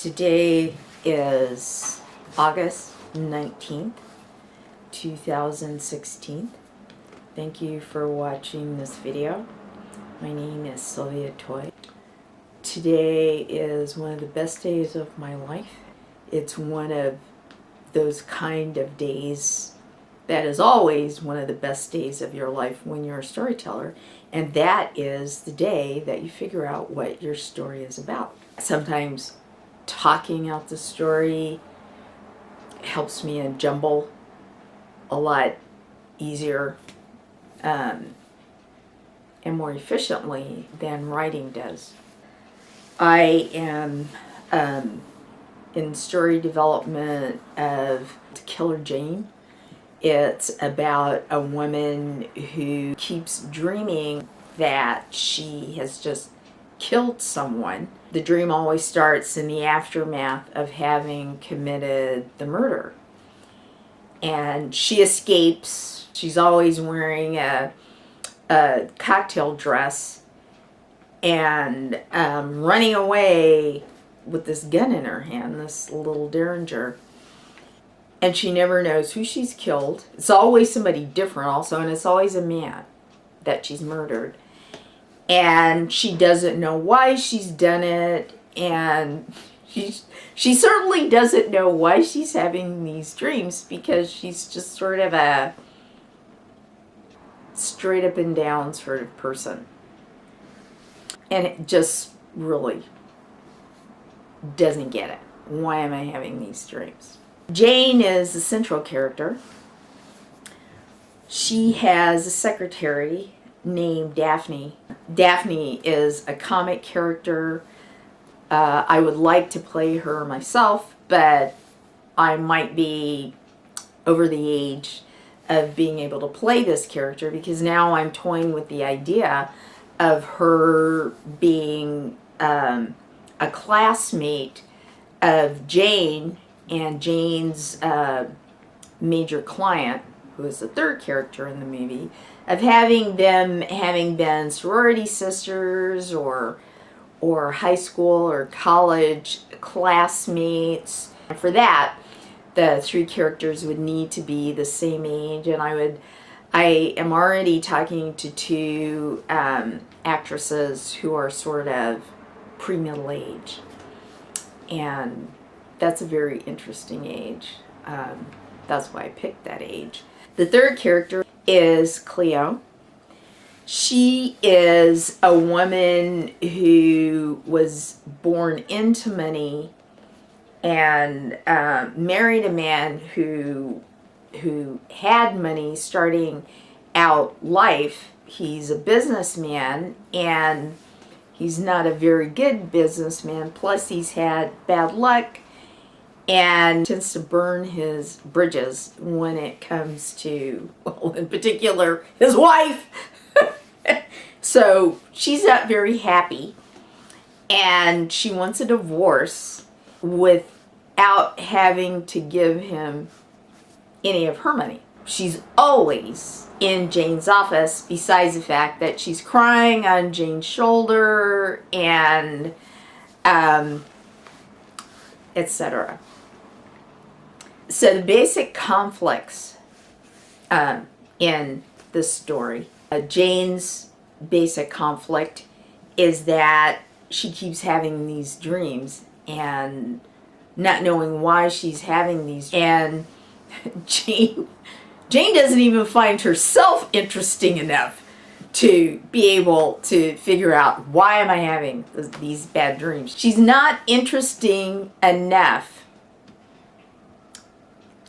Today is August 19th, 2016. Thank you for watching this video. My name is Sylvia. Today is one of the best days of my life. It's one of those kind of days that is always one of the best days of your life when you're a storyteller, and that is the day that you figure out what your story is about. Sometimes talking out the story helps me in jumble a lot easier and more efficiently than writing does. I am in story development of Killer Jane. It's about a woman who keeps dreaming that she has just killed someone. The dream always starts in the aftermath of having committed the murder. And she escapes. She's always wearing a cocktail dress and running away with this gun in her hand, this little derringer. And she never knows who she's killed. It's always somebody different also, and it's always a man that she's murdered. And she doesn't know why she's done it, and she certainly doesn't know why she's having these dreams, because she's just sort of a straight up and down sort of person. And it just really doesn't get it. Why am I having these dreams? Jane is the central character. She has a secretary named Daphne. Daphne is a comic character. I would like to play her myself, but I might be over the age of being able to play this character, because now I'm toying with the idea of her being a classmate of Jane and Jane's major client, who is the third character in the movie, of having been sorority sisters or high school or college classmates. And for that, the three characters would need to be the same age, and I am already talking to two actresses who are sort of pre-middle age, and that's a very interesting age. That's why I picked that age. The third character is Cleo. She is a woman who was born into money and married a man who had money starting out life. He's a businessman, and he's not a very good businessman. Plus, he's had bad luck and tends to burn his bridges when it comes to, well, in particular, his wife. So she's not very happy, and she wants a divorce without having to give him any of her money. She's always in Jane's office, besides the fact that she's crying on Jane's shoulder and etc. So the basic conflicts in this story, Jane's basic conflict is that she keeps having these dreams and not knowing why she's having these. And Jane doesn't even find herself interesting enough to be able to figure out, why am I having these bad dreams? She's not interesting enough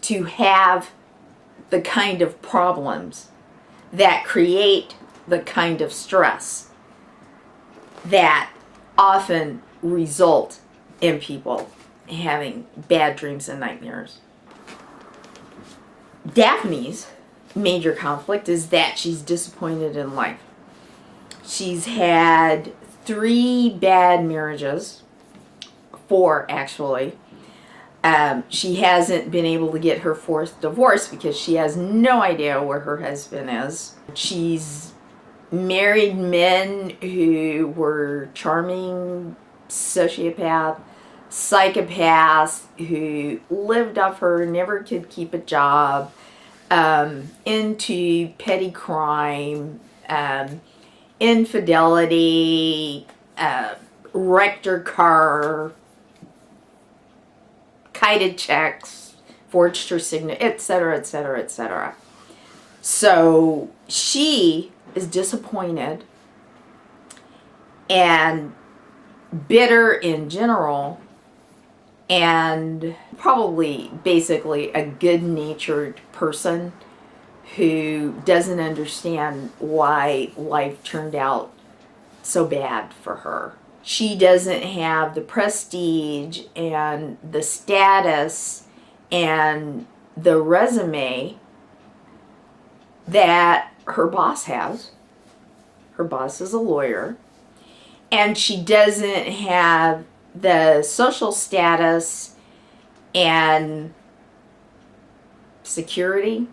to have the kind of problems that create the kind of stress that often result in people having bad dreams and nightmares. Daphne's major conflict is that she's disappointed in life. She's had 3 bad marriages, 4 actually. She hasn't been able to get her 4th divorce because she has no idea where her husband is. She's married men who were charming sociopath psychopath who lived off her, never could keep a job, into petty crime, infidelity, wrecked her car, kited checks, forged her signature, etc., etc., etc. So she is disappointed and bitter in general, and probably basically a good-natured person who doesn't understand why life turned out so bad for her. She doesn't have the prestige and the status and the resume that her boss has. Her boss is a lawyer. And she doesn't have the social status and security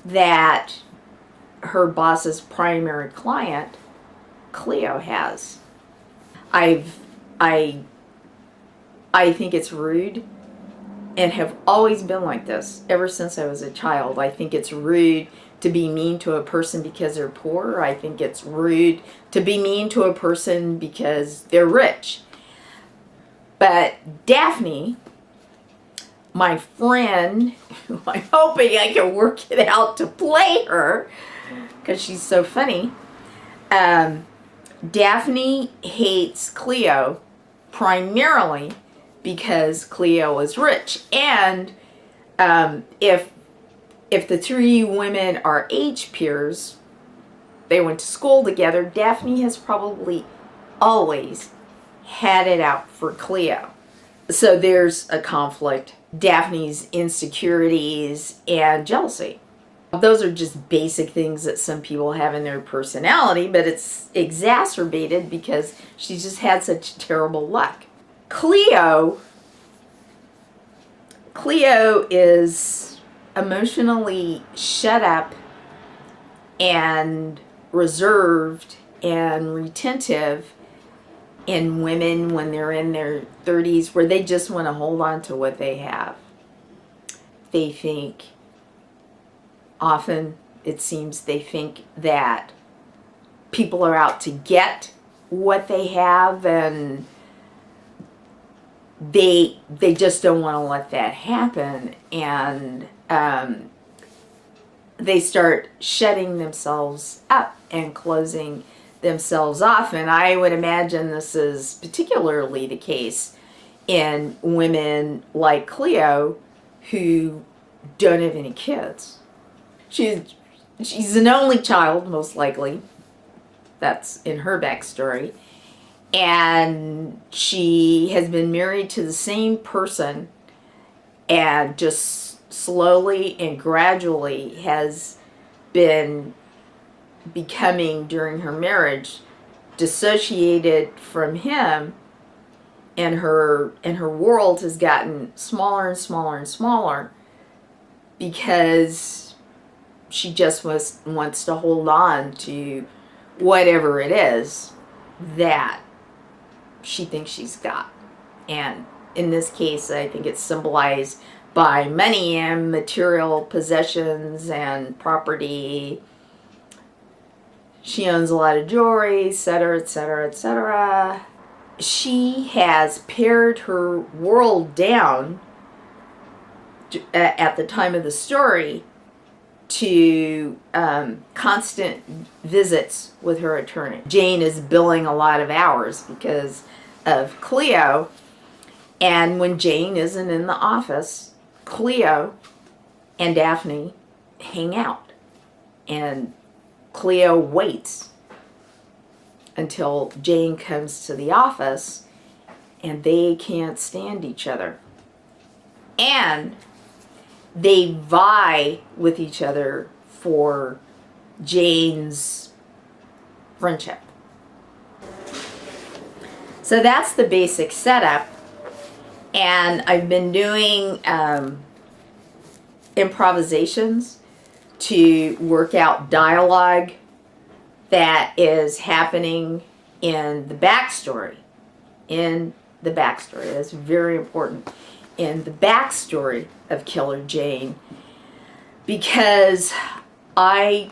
that her boss's primary client, Cleo, has. I think it's rude, and have always been like this ever since I was a child. I think it's rude to be mean to a person because they're poor. I think it's rude to be mean to a person because they're rich. But Daphne, my friend, who I'm hoping I can work it out to play her because she's so funny, Daphne hates Cleo primarily because Cleo is rich. And if the three women are age peers, they went to school together, Daphne has probably always had it out for Cleo. So there's a conflict. Daphne's insecurities and jealousy. Those are just basic things that some people have in their personality, but it's exacerbated because she's just had such terrible luck. Cleo is emotionally shut up and reserved and retentive in women when they're in their 30s, where they just want to hold on to what they have. They think, often it seems they think that people are out to get what they have, and they just don't want to let that happen, and they start shutting themselves up and closing themselves off. And I would imagine this is particularly the case in women like Cleo who don't have any kids. She's an only child, most likely. That's in her backstory. And she has been married to the same person, and just slowly and gradually has been becoming, during her marriage, dissociated from him, and her world has gotten smaller and smaller and smaller because she just wants to hold on to whatever it is that she thinks she's got. And in this case, I think it's symbolized by money and material possessions and property. She owns a lot of jewelry, etc., etc., etc. She has pared her world down at the time of the story to constant visits with her attorney. Jane is billing a lot of hours because of Cleo, and when Jane isn't in the office, Cleo and Daphne hang out, and Cleo waits until Jane comes to the office, and they can't stand each other. And they vie with each other for Jane's friendship. So that's the basic setup. And I've been doing improvisations to work out dialogue that is happening in the backstory, in the backstory. That's very important in the backstory of Killer Jane, because I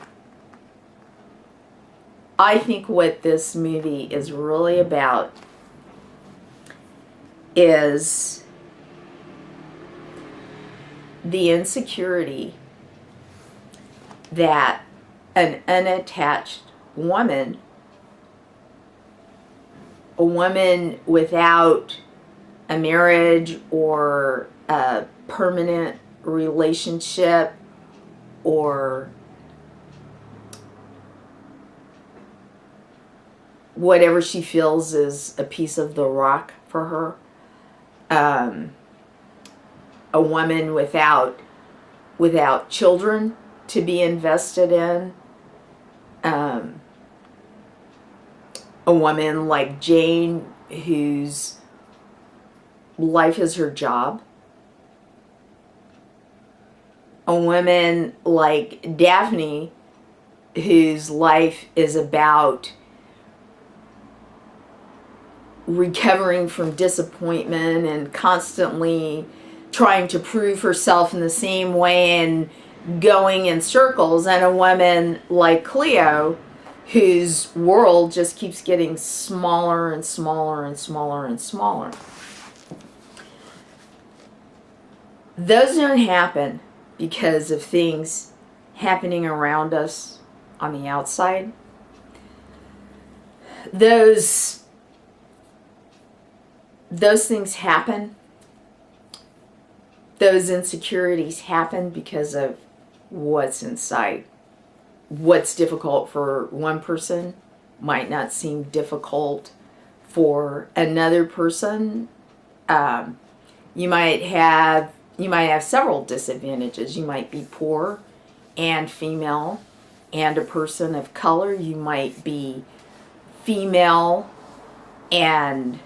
think what this movie is really about is the insecurity that an unattached woman, a woman without a marriage or a permanent relationship or whatever she feels is a piece of the rock for her, a woman without children to be invested in, a woman like Jane whose life is her job, a woman like Daphne whose life is about recovering from disappointment and constantly trying to prove herself in the same way and going in circles, and a woman like Cleo whose world just keeps getting smaller and smaller and smaller and smaller. Those don't happen because of things happening around us on the outside. Those things happen. Those insecurities happen because of what's inside. What's difficult for one person might not seem difficult for another person. You might have several disadvantages. You might be poor and female and a person of color. You might be female and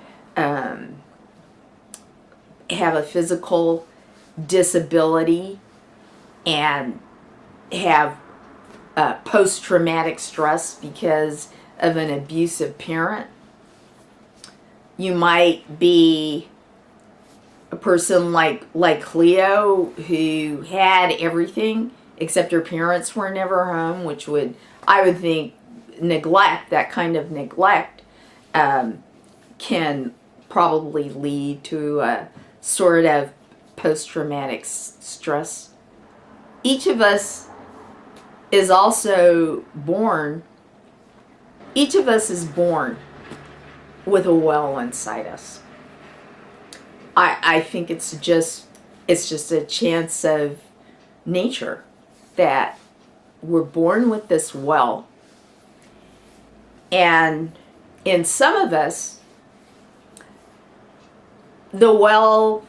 have a physical disability and have post-traumatic stress because of an abusive parent. You might be a person like Cleo who had everything except her parents were never home, which I would think neglect, that kind of neglect can probably lead to a sort of post-traumatic stress. Each of us is also born, each of us is born with a well inside us. I think it's just a chance of nature that we're born with this well. And in some of us, the well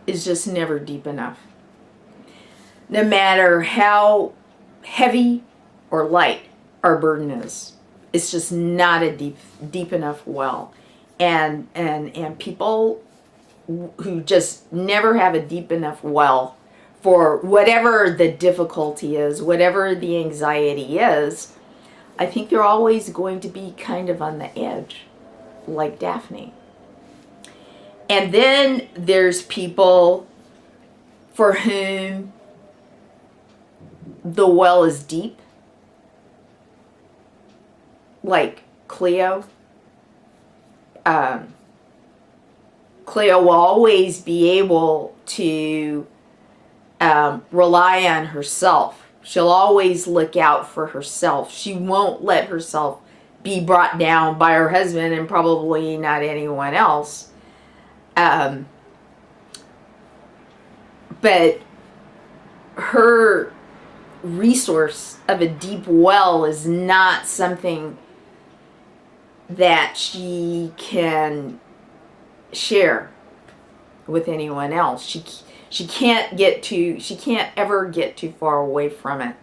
is just never deep enough. No matter how heavy or light our burden is, it's just not a deep enough well. And people who just never have a deep enough well for whatever the difficulty is, whatever the anxiety is, I think they're always going to be kind of on the edge, like Daphne. And then there's people for whom the well is deep, like Cleo. Cleo will always be able to rely on herself. She'll always look out for herself. She won't let herself be brought down by her husband and probably not anyone else. But her resource of a deep well is not something that she can share with anyone else. She can't ever get too far away from it.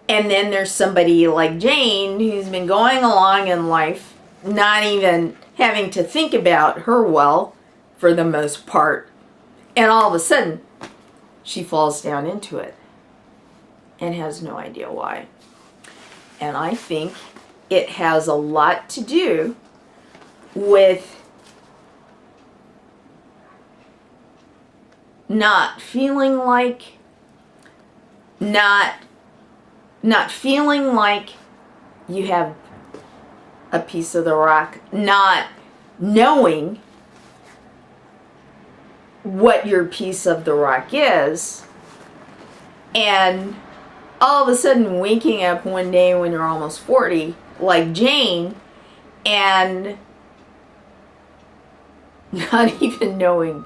And then there's somebody like Jane who's been going along in life, not even having to think about her well for the most part. And all of a sudden, she falls down into it and has no idea why. And I think it has a lot to do with not feeling like not feeling like you have a piece of the rock, not knowing what your piece of the rock is, and all of a sudden waking up one day when you're almost 40, like Jane, and not even knowing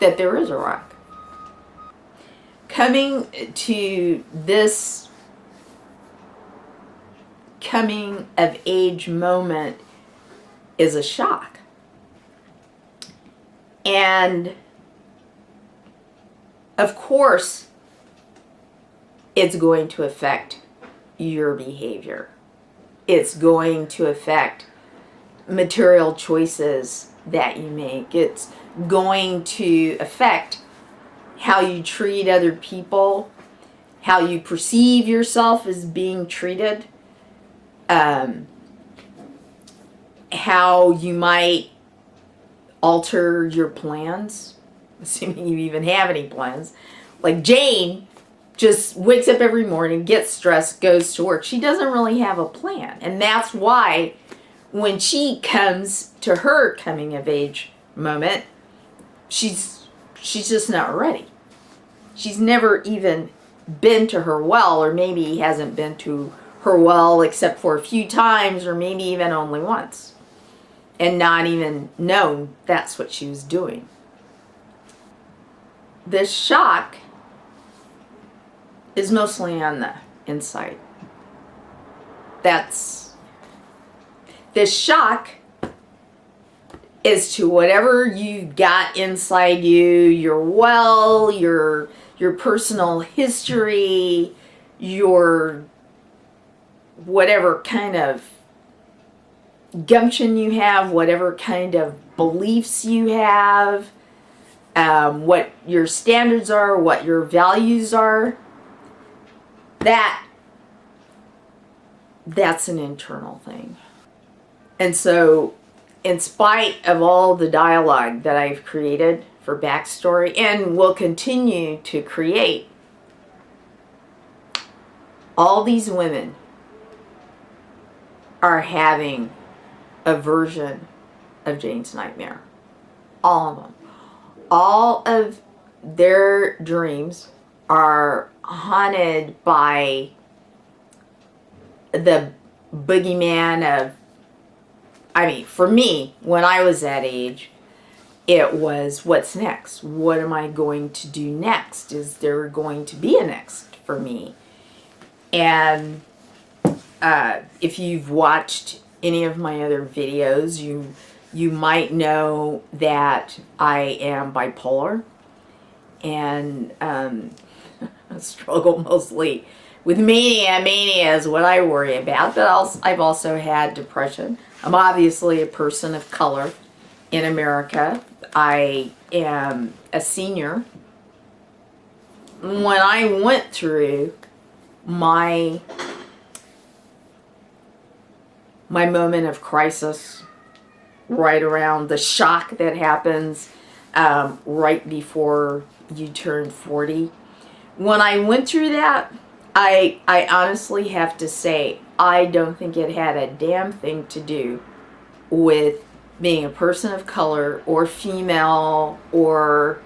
that there is a rock. Coming to this coming of age moment is a shock. And of course, it's going to affect your behavior. It's going to affect material choices that you make. It's going to affect how you treat other people, how you perceive yourself as being treated, how you might alter your plans, assuming you even have any plans. Like Jane just wakes up every morning, gets dressed, goes to work. She doesn't really have a plan. And that's why when she comes to her coming of age moment, she's just not ready. She's never even been to her well, or maybe hasn't been to her well except for a few times, or maybe even only once, and not even known that's what she was doing. This shock is mostly on the inside. This shock is to whatever you got inside you, your well, your personal history, your whatever kind of gumption you have, whatever kind of beliefs you have, what your standards are, what your values are. That's an internal thing. And so, in spite of all the dialogue that I've created for backstory and will continue to create, all these women are having a version of Jane's nightmare. All of them. All of their dreams are haunted by the boogeyman of, for me, when I was that age, it was, what's next? What am I going to do next? Is there going to be a next for me? And if you've watched any of my other videos, you might know that I am bipolar, and I struggle mostly with mania. Mania is what I worry about, but I've also had depression. I'm obviously a person of color in America. I am a senior. When I went through my moment of crisis, right around the shock that happens right before you turn 40, when I went through that, I honestly have to say, I don't think it had a damn thing to do with being a person of color or female, or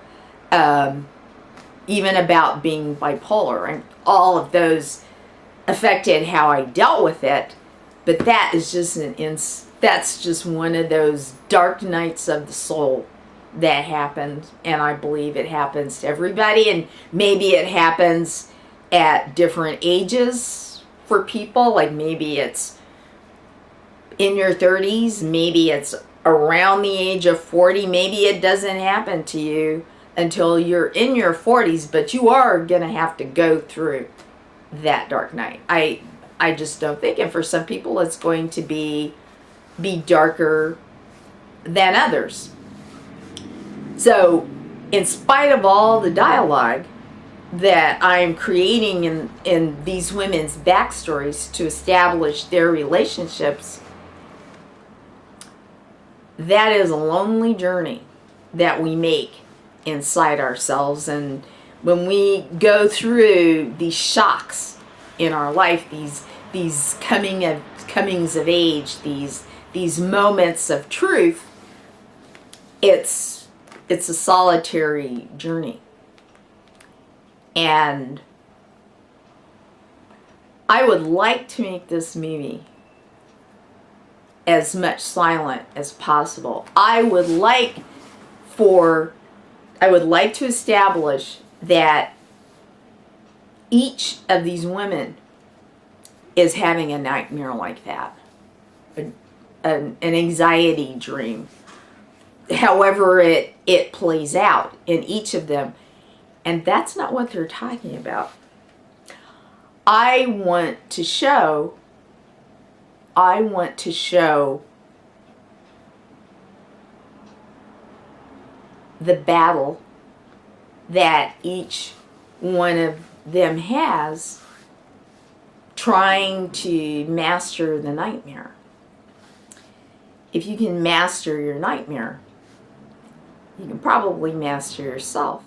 even about being bipolar. And all of those affected how I dealt with it, but that is just that's just one of those dark nights of the soul that happens, and I believe it happens to everybody, and maybe it happens at different ages for people. Like maybe it's in your 30s, maybe it's around the age of 40, maybe it doesn't happen to you until you're in your 40s, but you are gonna have to go through that dark night. I just don't think, and for some people it's going to be darker than others. So in spite of all the dialogue that I'm creating in these women's backstories to establish their relationships, that is a lonely journey that we make inside ourselves. And when we go through these shocks in our life, these comings of age, these moments of truth, it's a solitary journey. And I would like to make this movie as much silent as possible. I would like to establish that each of these women is having a nightmare like that, an anxiety dream, however it plays out in each of them. And that's not what they're talking about. I want to show the battle that each one of them has trying to master the nightmare. If you can master your nightmare, you can probably master yourself.